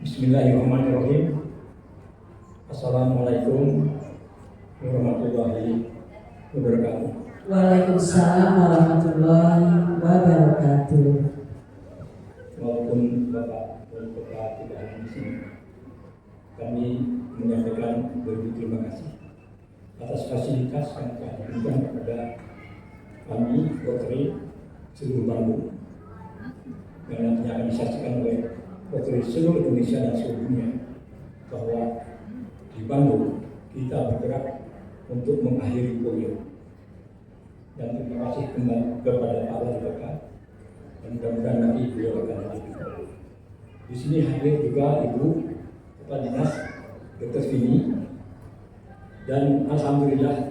Bismillahirrahmanirrahim. Assalamualaikum warahmatullahi wabarakatuh. Waalaikumsalam warahmatullahi wabarakatuh. Walaupun Bapak dan Bapak tidak ada di sini, kami menyampaikan berterima kasih atas fasilitas yang telah diberikan kepada kami dokter seluruh Bandung yang nantinya akan disaksikan oleh dokter seluruh Indonesia dan seluruh dunia, bahwa di Bandung kita bergerak untuk mengakhiri polio. Dan terima kasih kembali kepada Pak Wali Kota, dan mudah-mudahan nanti beliau akan lanjutkan. Di sini hadir juga Ibu Kepala Dinas Dr. Vini, dan alhamdulillah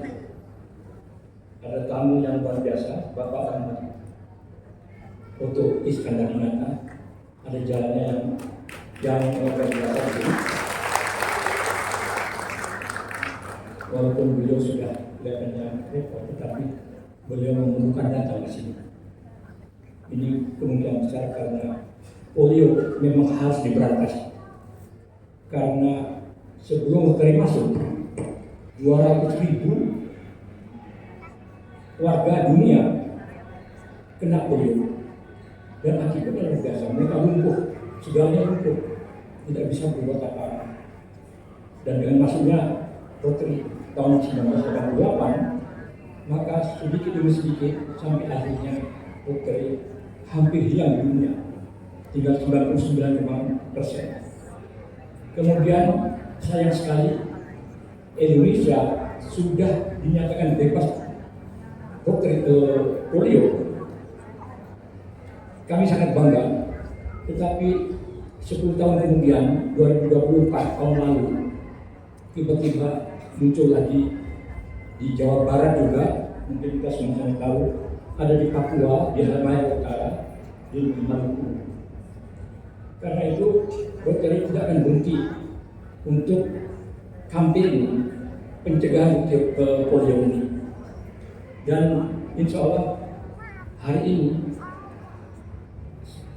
ada tamu yang luar biasa, Bapak Ahmad Oto Iskandar Dinata. Ada jalannya yang luar biasa ini. Walaupun beliau sudah kelihatannya repot, tetapi beliau membutuhkan datang ke sini. Ini kemungkinan besar karena polio memang harus diberantas. Karena sebelum Rotary masuk, 200.000 warga dunia kena polio. Dan akibatnya luar biasa, mereka lumpuh, segalanya lumpuh, tidak bisa berbuat apa-apa. Dan dengan masuknya Rotary tahun 1988, maka sedikit demi sedikit sampai akhirnya Rotary hampir hilang di dunia, tinggal 99,%. Kemudian sayang sekali Indonesia sudah dinyatakan bebas Rotary polio. Kami sangat bangga, tetapi 10 tahun kemudian, 2024 tahun lalu, tiba-tiba muncul lagi di Jawa Barat juga, mungkin kita semua tahu, ada di Papua, di Halmahera Utara, di Maluku. Karena itu, Rotary tidak akan berhenti untuk kampanye pencegahan polio ini. Dan insya Allah hari ini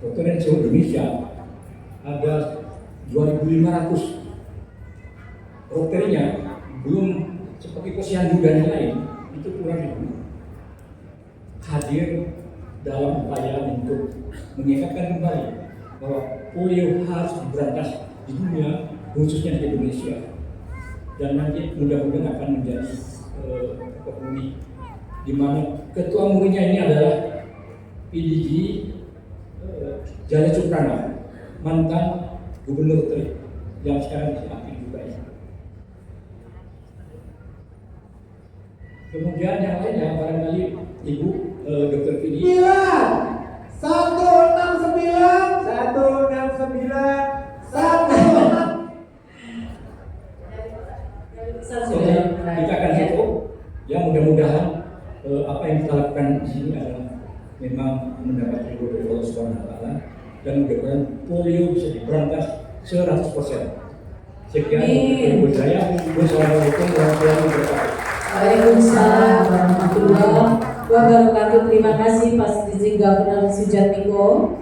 Rotary seluruh Indonesia ada 2.500 Rotary-nya, belum seperti Posyandu dan lain, itu kurang ribu hadir dalam upaya untuk mengingatkan kembali bahwa polio harus diberantas di dunia, khususnya di Indonesia. Dan nanti mudah-mudahan akan menjadi pemuli, di mana ketua umumnya ini adalah PDG Jaya Suprana, mantan Gubernur Rotary yang sekarang aktif juga ya. Kemudian yang lainnya barangkali Ibu Dr. Vini. 169 Kita akan cukup. Ya mudah-mudahan apa yang kita lakukan di sini adalah memang mendapat ridho dari Allah Subhanahu wa taala, dan mudah-mudahan polio bisa diberantas 100%. Sekian dari saya. Wassalamualaikum warahmatullahi wabarakatuh. Waalaikumsalam warahmatullahi wabarakatuh. Terima kasih Pak Dirjen Gubernur Sujatmiko.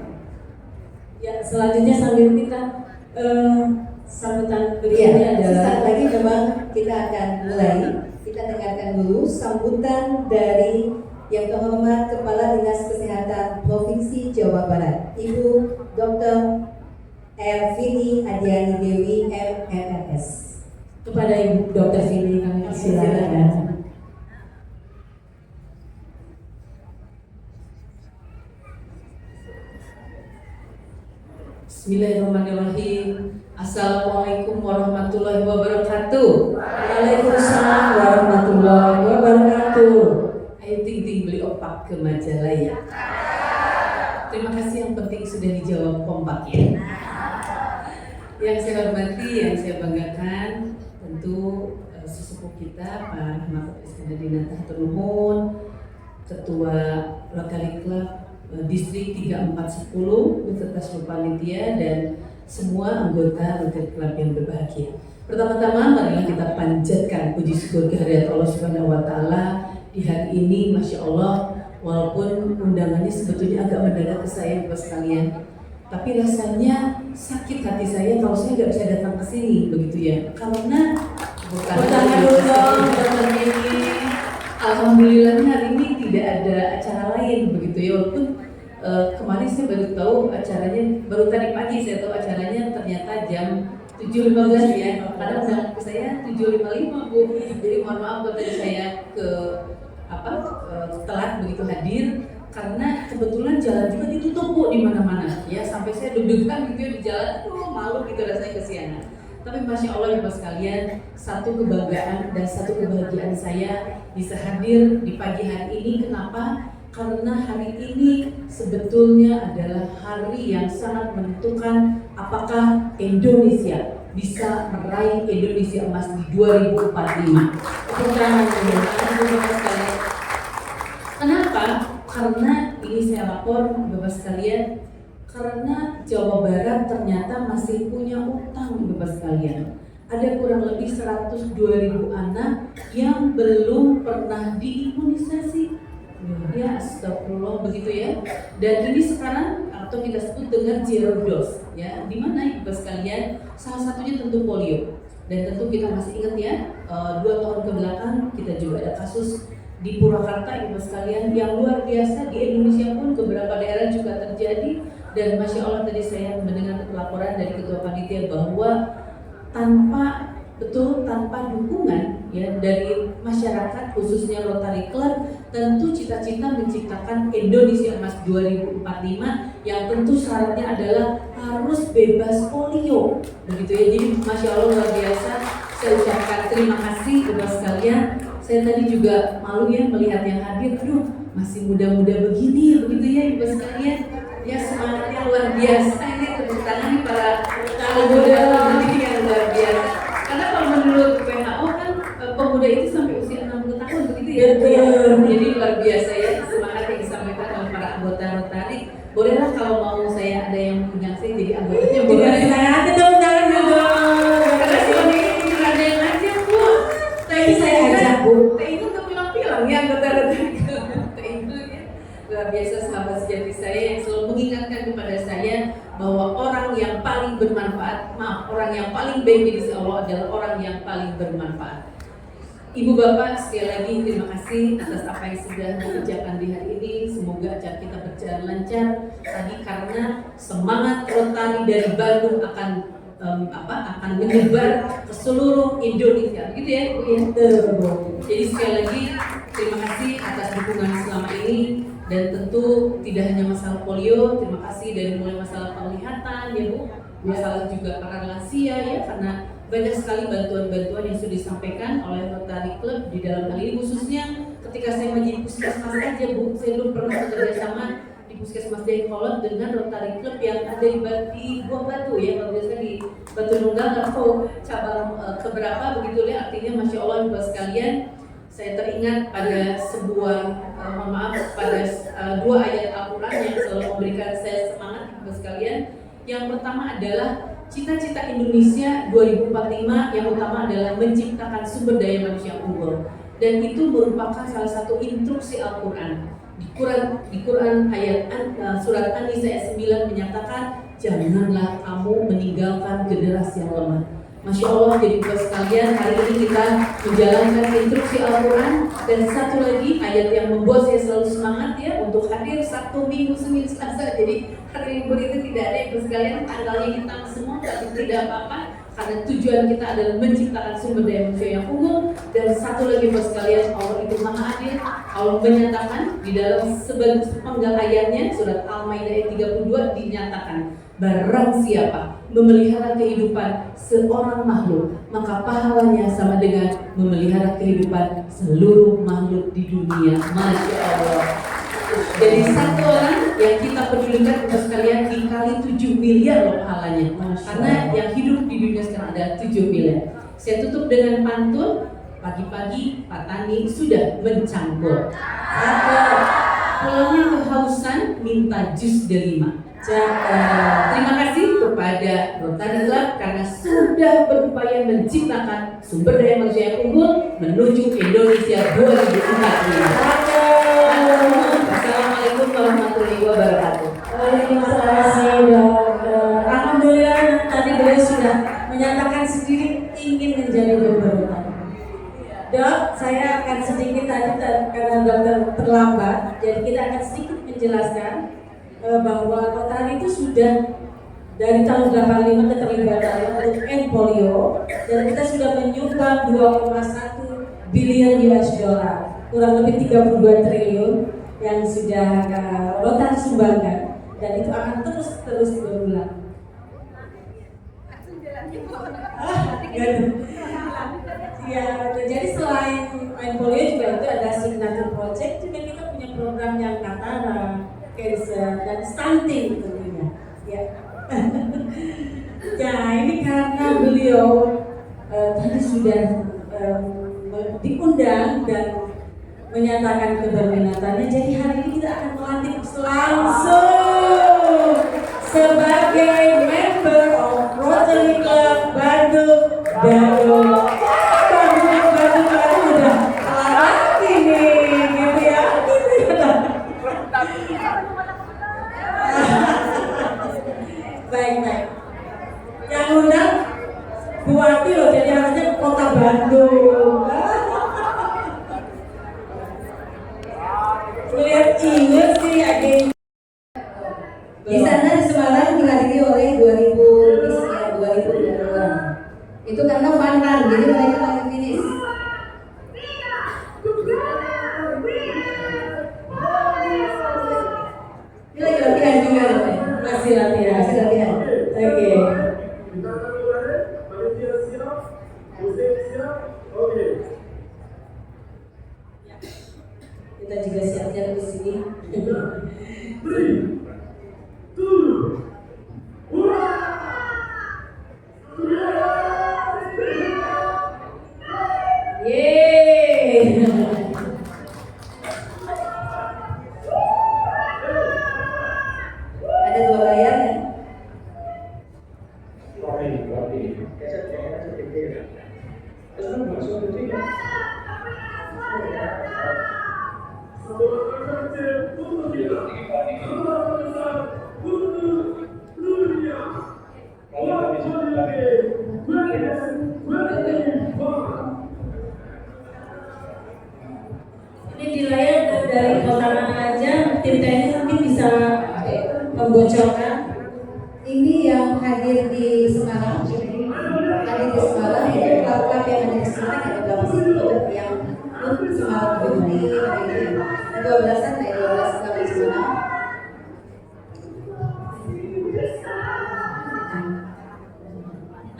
Ya, selanjutnya sambil kita sambutan berikutnya adalah sesaat lagi memang kita akan mulai. Kita dengarkan dulu sambutan dari yang terhormat Kepala Dinas Kesehatan Provinsi Jawa Barat, Ibu Dr. Vini Adiani Dewi MMS. kepada Ibu Dr. Vini kami silakan. Bismillahirrahmanirrahim. Assalamualaikum warahmatullahi wabarakatuh. Waalaikumsalam warahmatullahi wabarakatuh. Ayo ting beli opak ke majalah ya. Terima kasih, yang penting sudah dijawab kompak ya. Yang saya hormati, yang saya banggakan, tentu sesepuh kita Pak Ahmad Iskandar Dinata Haturnuhun, Ketua Rotary Club Distrik 3410 beserta seluruh panitia dan semua anggota Rotary Club yang berbahagia. Pertama-tama marilah kita panjatkan puji syukur kehadirat Allah Subhanahu wa taala di hari ini. Masya Allah, walaupun undangannya sebetulnya agak mendadak ke saya Bapak sekalian, tapi rasanya sakit hati saya kalau saya nggak bisa datang ke sini begitu ya, karena Pertama dulu dong, Dr. Eni, alhamdulillahnya hari ini tidak ada acara lain begitu ya, walaupun kemarin saya baru tahu acaranya, baru tadi pagi saya tahu acaranya ternyata jam 7.15 ya, karena undangan ke saya 7.55 Bu, jadi mohon maaf kalau tadi saya telat begitu hadir, karena kebetulan jalan juga ditutup Bu di mana-mana ya, sampai saya deg-degan gitu ya di jalan, malu gitu rasanya kesianan. Tapi Masya Allah Bapak sekalian, satu kebanggaan dan satu kebahagiaan saya bisa hadir di pagi hari ini. Kenapa? Karena hari ini sebetulnya adalah hari yang sangat menentukan apakah Indonesia bisa meraih Indonesia emas di 2045. Tepuk tangan Bapak sekalian. Kenapa? Karena ini saya lapor Bapak sekalian, karena Jawa Barat ternyata masih punya utang Bapak sekalian. Ada kurang lebih 102.000 anak yang belum pernah diimunisasi. Ya astagfirullah begitu ya. Dan ini sekarang atau kita sebut dengan zero dose ya. Di mana Bapak sekalian? Salah satunya tentu polio. Dan tentu kita masih ingat ya, 2 tahun ke belakang kita juga ada kasus di Purwakarta Ibu sekalian yang luar biasa. Di Indonesia pun beberapa daerah juga terjadi. Dan Masya Allah tadi saya mendengar laporan dari Ketua Panitia bahwa tanpa dukungan ya dari masyarakat khususnya Rotary Club, tentu cita-cita menciptakan Indonesia Emas 2045 yang tentu syaratnya adalah harus bebas polio begitu ya. Jadi Masya Allah luar biasa, saya ucapkan terima kasih Bapak sekalian. Saya tadi juga malu ya melihat yang hadir, aduh masih muda-muda begini begitu ya Ibu sekalian. Ya semangatnya luar biasa, ini tepuk tangan para muda begini yang luar biasa. Karena kalau menurut WHO kan pemuda itu sampai usia 60 tahun begitu ya. Jadi luar biasa ya semangat yang disampaikan oleh para anggota Rotary. Bolehlah kalau mau saya ada yang punya saya jadi anggotanya boleh. Jangan dong, jangan dong. Karena selama ini tidak ada yang ngajak Bu. Tapi saya ajak Bu. Itu tuh bilang-bilang ya anggota Rotary. Luar biasa sahabat sejati saya yang selalu mengingatkan kepada saya bahwa orang yang paling bermanfaat, orang yang paling baik di sisi Allah adalah orang yang paling bermanfaat. Ibu Bapak sekali lagi terima kasih atas apa yang sudah dikerjakan di hari ini. Semoga acara kita berjalan lancar. Tadi karena semangat Rotary dari Bandung akan menyebar ke seluruh Indonesia, gitu ya Bu ya. Jadi sekali lagi terima kasih atas dukungan selama ini. Dan tentu tidak hanya masalah polio, terima kasih dari mulai masalah penglihatan ya Bu, masalah juga para lansia ya, karena banyak sekali bantuan-bantuan yang sudah disampaikan oleh Rotary Club di dalam hal ini, khususnya ketika saya menjadi puskesmas aja Bu, saya belum pernah bekerja sama di puskesmas Dayakolot dengan Rotary Club yang ada di Buah Batu ya, kalau biasanya di Batu Nunggal atau cabang keberapa begitu ya, artinya Masya Allah Bapak sekalian. Saya teringat pada pada 2 ayat Al-Quran yang selalu memberikan saya semangat Bapak sekalian. Yang pertama adalah cita-cita Indonesia 2045 yang utama adalah menciptakan sumber daya manusia unggul. Dan itu merupakan salah satu instruksi Al-Quran. Di Quran ayat surat An-Nisa ayat 9 menyatakan, janganlah kamu meninggalkan generasi yang lemah. Masya Allah, jadi Bapak sekalian, hari ini kita menjalankan instruksi Al-Quran. Dan satu lagi ayat yang membuat saya selalu semangat ya untuk hadir Sabtu, Minggu, Senin, Selasa. Jadi hari libur itu tidak ada Bapak sekalian, tanggalnya hitam semua, tapi tidak apa-apa. Karena tujuan kita adalah menciptakan sumber daya manusia yang unggul. Dan satu lagi Bapak sekalian, Allah itu maha adil. Allah menyatakan di dalam sepenggal ayatnya, surat Al-Maidah ayat 32 dinyatakan, barang siapa memelihara kehidupan seorang makhluk, maka pahalanya sama dengan memelihara kehidupan seluruh makhluk di dunia. Masya Allah. Jadi satu orang yang kita pedulikan untuk sekalian dikali 7 miliar loh pahalanya. Karena yang hidup di dunia sekarang ada 7 miliar. Saya tutup dengan pantun. Pagi-pagi Pak Tani sudah mencangkul. Pulangnya kehausan minta jus delima. Terima kasih kepada Rotary Club karena sudah berupaya menciptakan sumber daya manusia yang unggul menuju Indonesia 2045. Assalamualaikum warahmatullahi wabarakatuh. Terima kasih dokter. Alhamdulillah tadi beliau sudah menyatakan sendiri ingin menjadi gubernur. Dok, saya akan sedikit tadi karena dokter terlambat, jadi kita akan sedikit menjelaskan bahwa Rotary itu sudah dari tahun 85 keterlibatannya untuk end polio dan kita sudah menyumbang 2,1 billion US dollar, kurang lebih 32 triliun yang sudah Rotary sumbangkan dan itu akan terus berulang. Ya, jadi selain end polio juga itu ada signature project, juga kita punya program yang Katara, cancer dan stunting tentunya. Ya. Ya, ini karena beliau tadi sudah diundang dan menyatakan keberminatannya, jadi hari ini kita akan melantik langsung sebagai member of Rotary Club Bandung Baru. Udah lama ini, gitu ya. Baik. Yang undang Buati loh, jadi harusnya Kota Bandung. Lihat inget sih adik. Di sana di Semarang dihadiri oleh 2000 orang. Itu karena fun run, jadi mereka lagi finish. Ini lagi latihan juga loh. Masih latihan. Oke. Kita juga siap-siap di sini. Yeay. Ada 2 layar ya. Ini di layar dari kota mana aja, tim teknis mungkin bisa membocorkan. Ini yang hadir di Semarang. Hadir di Semarang itu klub-klub yang ada di Semarang ada berapa sih? Yang Semarang Beauty ada 12-an, ada 12 klub di Semarang.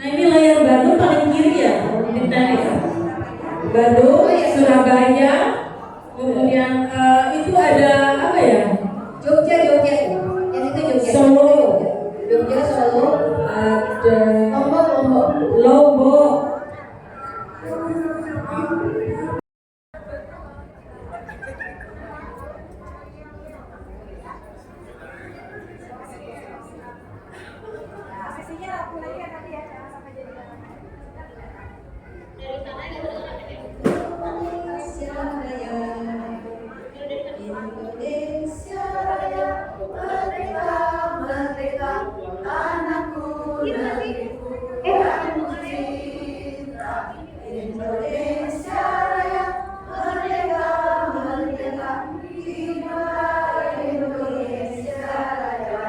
Nah ini layar Bandung paling kiri ya, tim teknis. Bandung, Surabaya, kemudian itu ada apa ya? Jogja, yang itu Jogja. Solo. Jogja, Solo, Ada Lombok. Lombok. Indonesia Raya, merdeka, merdeka, tanahku, negeriku yang kucinta. Indonesia Raya, merdeka, merdeka, hiduplah Indonesia Raya.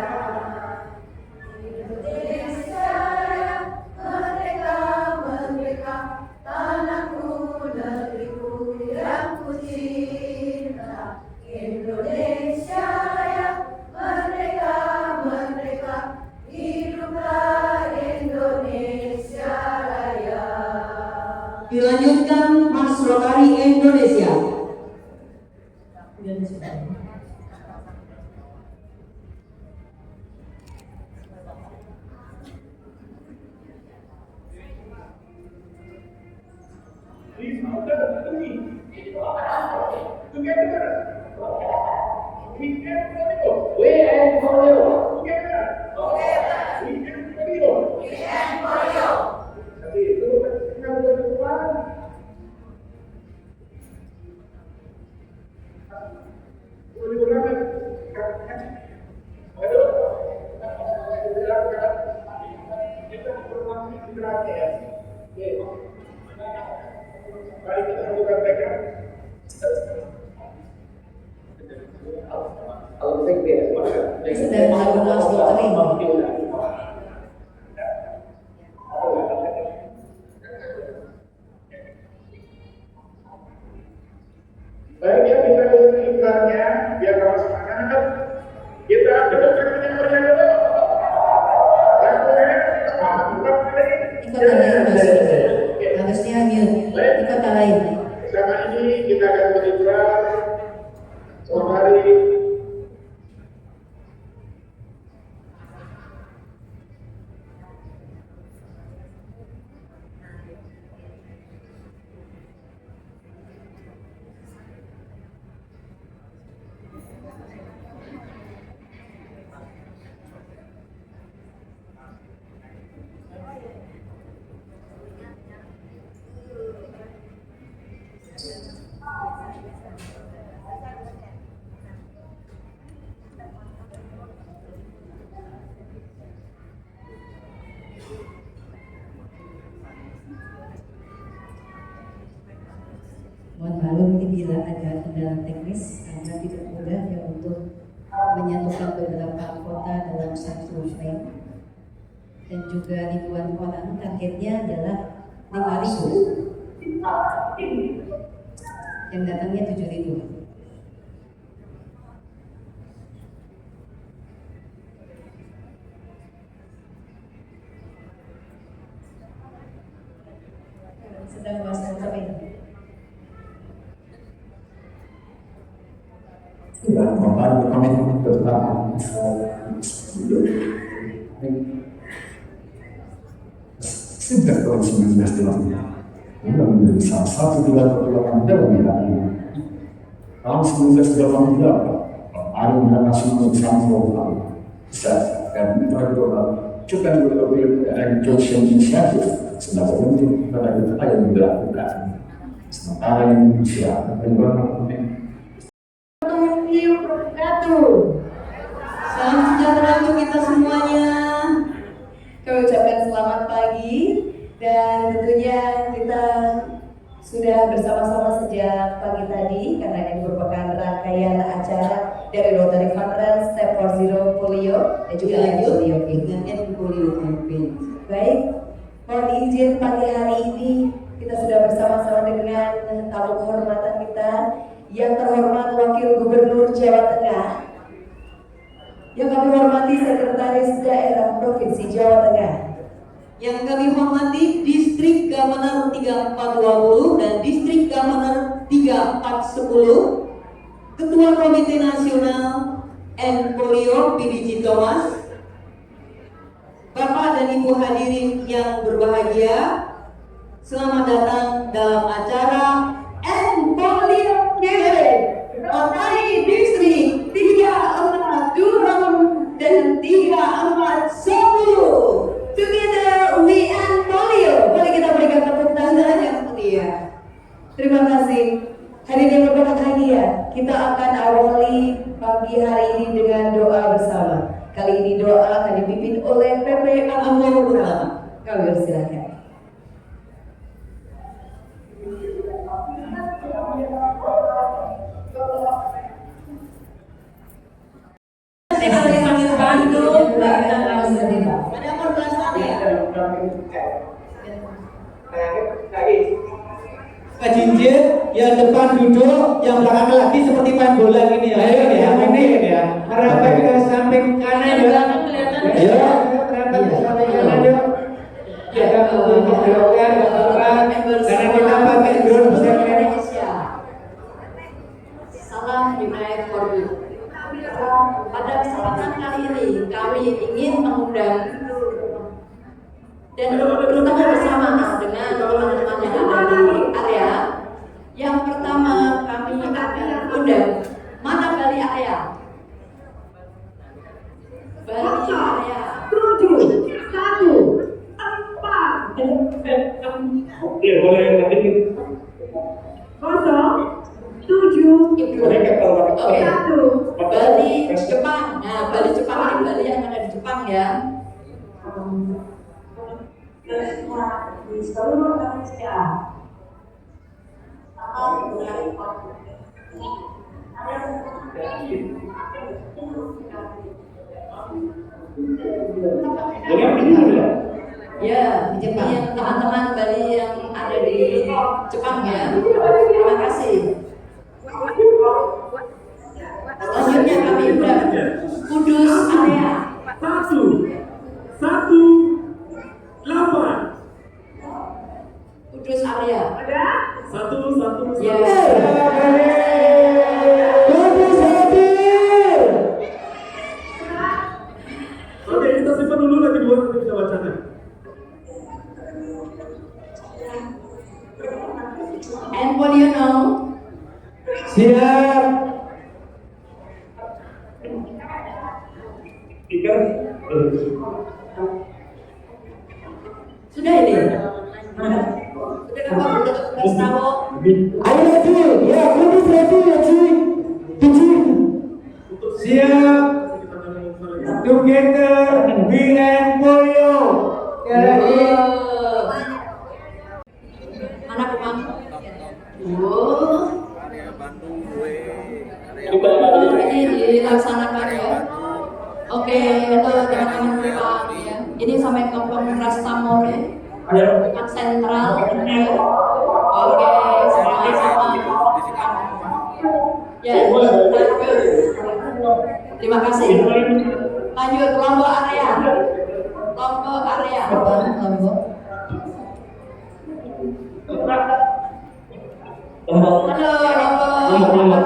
Indonesia Raya, merdeka, merdeka, tanahku, negeriku yang kucinta. Indonesia Raya, merdeka, merdeka, hiduplah Indonesia Raya. Dilanjutkan Mas Rotary Indonesia. Thomas Lotering. Baik ya, kita lihat iklannya biar kamu semangat. Kita dengarkan dulu. Di kota lain harusnya mute. Di kota lain. Bersama ini kita akan beriklan sore. Mohon maklum ini bila ada kendala teknis karena tidak mudah ya untuk menyatukan beberapa kota dalam satu frame dan juga ribuan orang, targetnya adalah 5.000 yang datangnya 7.000. Sedang bahas ini. Dan total komitmen bersama sejak tahun 1980 sudah menjadi salah satu pilar-pilar dalam bidang. Tahun 1988 Hari Nasional Transformasi Besar dan Internasional juga Global Education Initiative sudah berbentuk pada kita yang dilakukan. Sementara Indonesia berkembang Salam sejahtera untuk kita semuanya. Kami ucapkan selamat pagi dan tentunya kita sudah bersama-sama sejak pagi tadi karena ini merupakan rangkaian acara dari Rotary Conference Step for Zero Polio dan juga lanjut dengan Polio Campaign. Baik, mohon izin pagi hari ini kita sudah bersama-sama dengan tamu kehormatan kita yang terhormat Wakil Gubernur Jawa Tengah, yang kami hormati Sekretaris Daerah Provinsi Jawa Tengah, yang kami hormati Distrik Gamaner 3420 dan Distrik Gamaner 3410, Ketua Komite Nasional N Polio PDG Thomas, Bapak dan Ibu hadirin yang berbahagia, selamat datang dalam acara N Polio Rotary Distrik 34 Durham dan 3410. Together we end polio. Boleh kita berikan tepuk tangan yang mulia. Terima kasih. Hadirin yang berbahagia, kita akan awali pagi hari ini dengan doa bersama. Kali ini doa akan dipimpin oleh PP Al-Amur Ulama. Kami persilakan. Pak Jinjit, yang depan duduk, yang belakang lagi seperti main bola gini ya. Ayo ya, ini ya. Merapat ke samping kanan ya. Ayo, merapat ke samping kanan yuk. Jaga kebelokan, karena kita pakai drone bisa keren. Salam United for You. Pada kesempatan kali ini kami ingin mengundang dan bertemu bersama dengan teman-teman yang ada di area. Yang pertama kami akan undang mana Bali area? Bali area 7, 1, 4. Oke, boleh nanti 0, 7, boleh kalau oke, 1. Bali Jepang. Nah, Bali Jepang ini Bali yang ada di Jepang ya. Di seluruh Indonesia. Ada Ya, ini yang teman-teman Bali yang ada di Jepang ya. Terima kasih. Selanjutnya kami undang Kudus area. 118. Kudus area. Ya. Oke, kita simpan dulu lagi dua, nanti kita bacakan. And what do you know? Siap. Sudah ini? Sudah dapat tugas tamu? Ayo maju, ya kudus maju ya cuy. Siap. Together we and polio. Ya lagi. Mana Kumang? Oh. Ini dilaksanakan ya. Oke, itu teman-teman Kumang ya. Ini sampai kelompok Rastamore. Kumang Sentral. Oke, sama-sama. Ya, terima kasih. Lanjut kelompok area. Kelompok area. Kelompok. Halo, kelompok.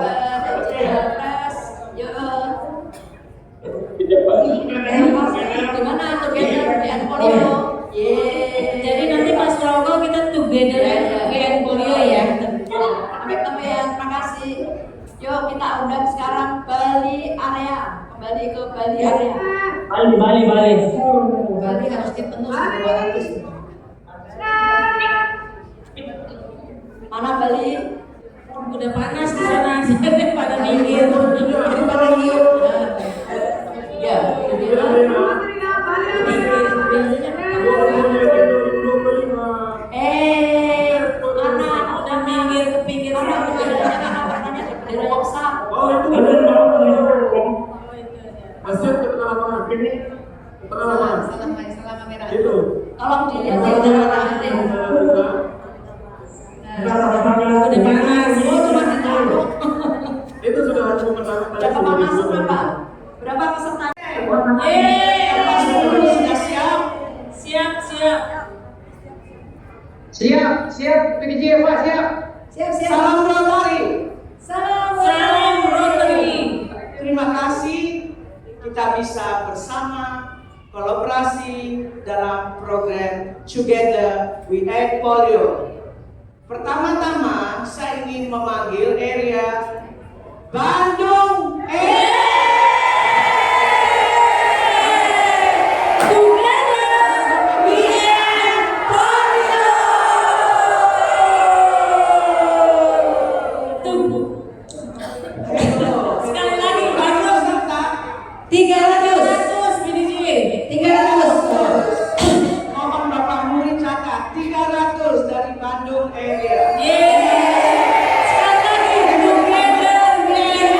Gimana together and polio? Jadi nanti pas Rogo kita together and polio ya. Teman-teman, makasih. Yuk kita undang sekarang Bali area. Kembali ke Bali area. Bali harus dipenuh 200. Mana Bali? Udah panas di sana, jadi pada minggir. Jadi pada minggir. Ya, Anak udah minggir ke pinggir orang Oh, itu Asyik ke tengah lapangan. Tengah lapangan. salah kamera. Itu. Tolong dilihat di nanti. udah panas. Oh, cuma ditaruh. Itu sudah harus memenangkan. Udah kepanasan berapa? Berapa peserta? Sudah siap? Siap, PDJ Pak, siap. Siap. Salam Rotary. Salam Rotary. Terima kasih kita bisa bersama kolaborasi dalam program Together We End Polio. Pertama-tama saya ingin memanggil area Bandung. Sekali lagi Bandung. 300 PDJ. 300. Mohon Bapak murid catat 300 dari Bandung area. Sekali lagi together we and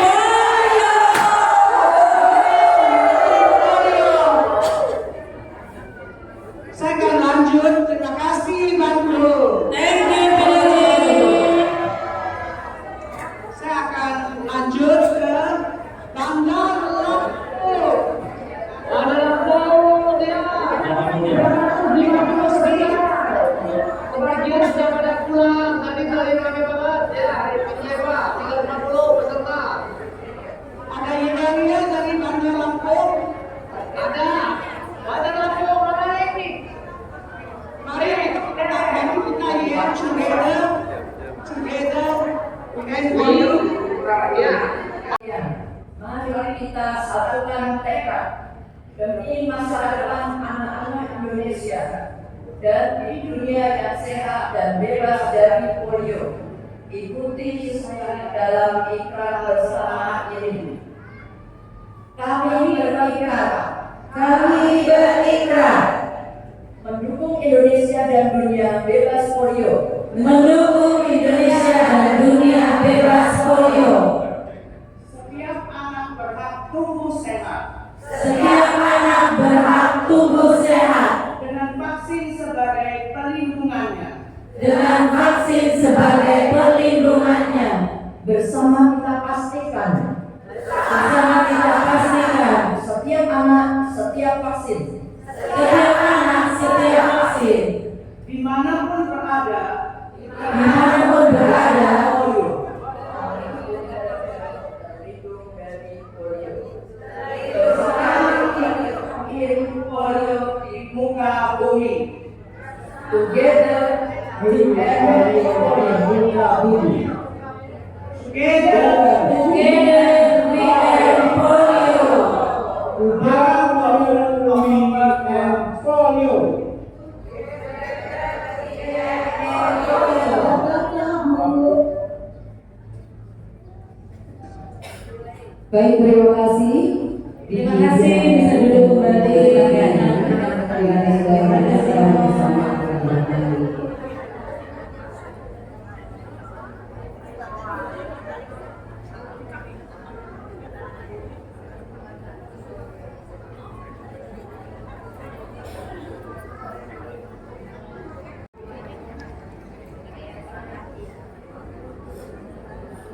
Saya akan lanjut. Terima kasih Bandung. Thank you PDJ. Saya akan lanjut ke Bandar Lampung. Bandar Lampung dia. Kebagian sudah pada pulang. Tadi kali kami banget ya. Hari penyewa tinggal 50 peserta. Ada Yudaria dari Bandar Lampung. Ada. Bandar Lampung mana ini? Mari kita bantu kita ya together and Mari kita satukan tekad demi masa depan anak-anak Indonesia dan di dunia yang sehat dan bebas dari polio. Ikuti saya dalam ikrar bersama ini. Kami berikrar mendukung Indonesia dan dunia bebas polio. Mendukung Indonesia dan dunia bebas polio. Setiap anak berhak tumbuh sehat. Setiap anak berhak tumbuh sehat. vaksin. Setiap vaksin. Dimanapun berada, Dimanapun berada. polio di muka bumi. Together Together we end polio. Together we end polio. Baik, terima kasih. Terima kasih, bisa duduk kembali. Terima kasih.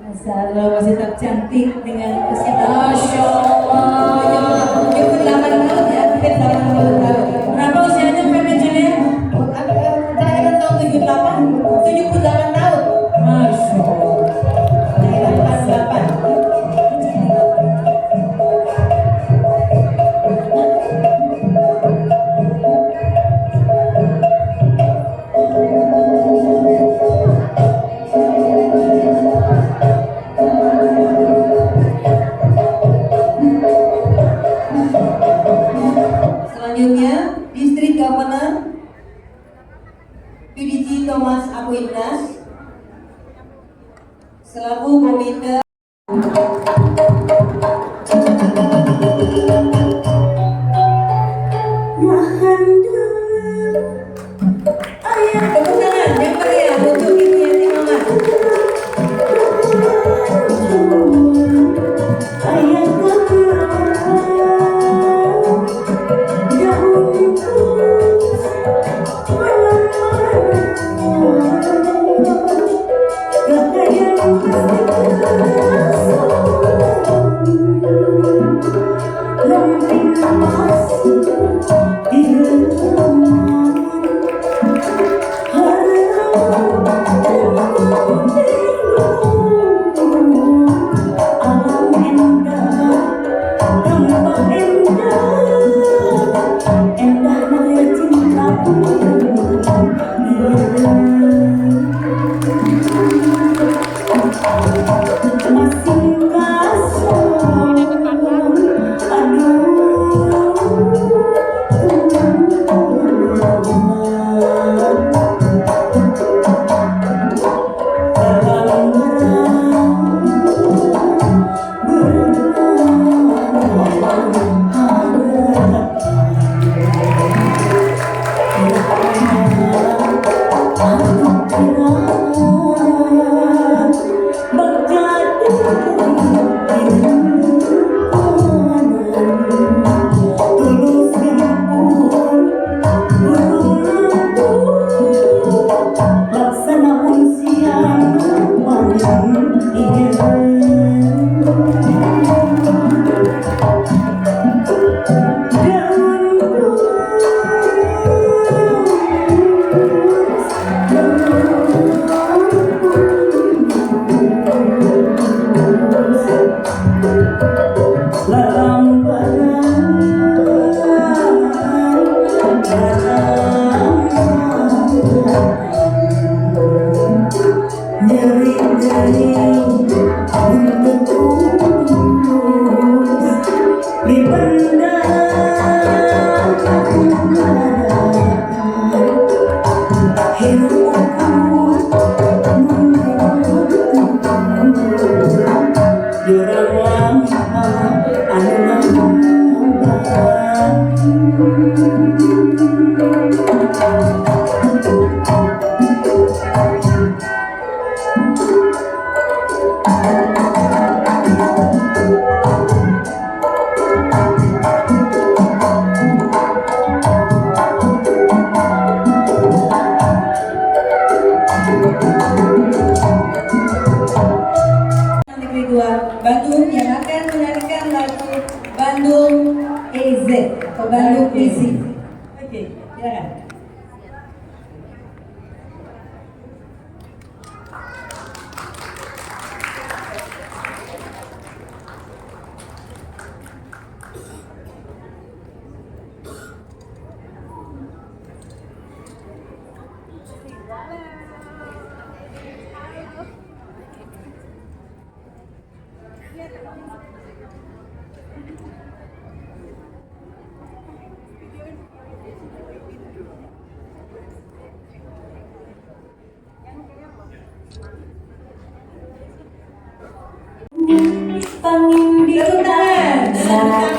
Masalah masih tetap cantik dengan kesehatan. Masya Allah. Umur 8 tahun ya, hampir 80 tahun. Berapa usianya PPJ-nya? Saya kan tahun 78 tahun. Masya Allah. Lahiran 48. Selanjutnya, District Governor PDG Thomas Aquinas selaku komite Tepuk tangan yang meriah untuk Ibu Yati Mamat. Negeri 2 Bandung yang akan menyanyikan lagu Bandung PZ atau Bandung Puisi. Oke, Silakan.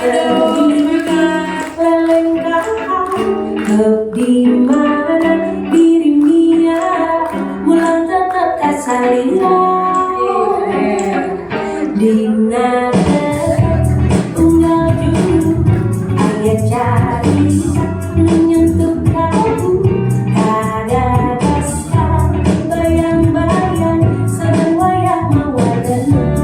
Tepuk tangan. Di mana dirinya mulan tetap kasalia di nada unggal dulu ayat cari menyentuh kau ada rasa bayang-bayang sedang wayang mawadana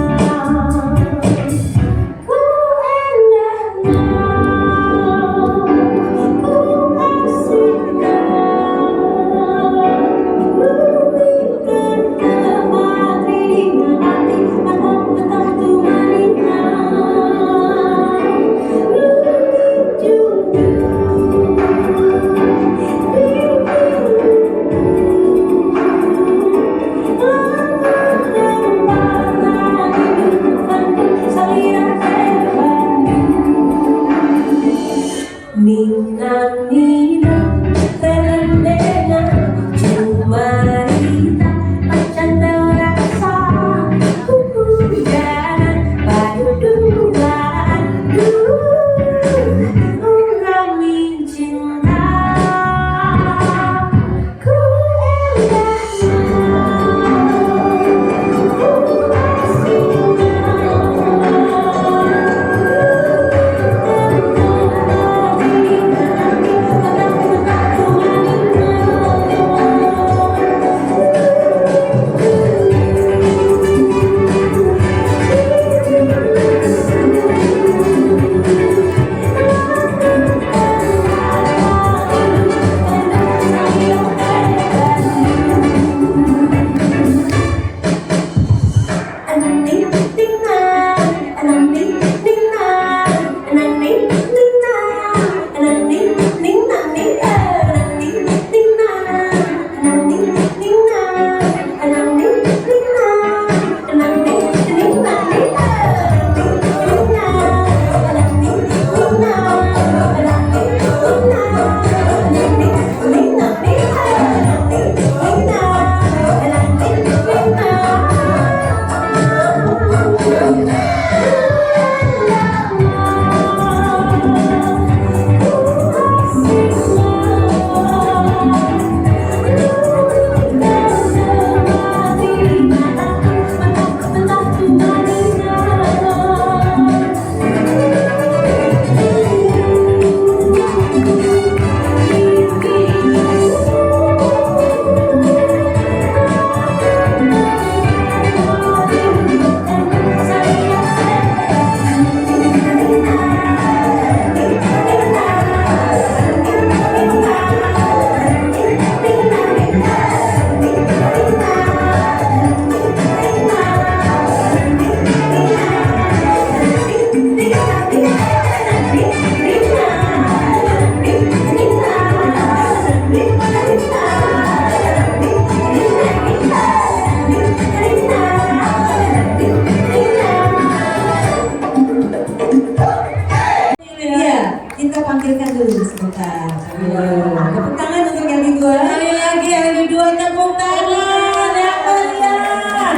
Kita panggilkan dulu sebentar. Tepuk tangan untuk yang kedua. Sekali lagi yang kedua, tepuk tangan yang meriah.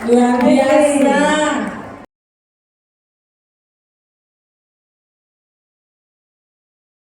Luar biasa.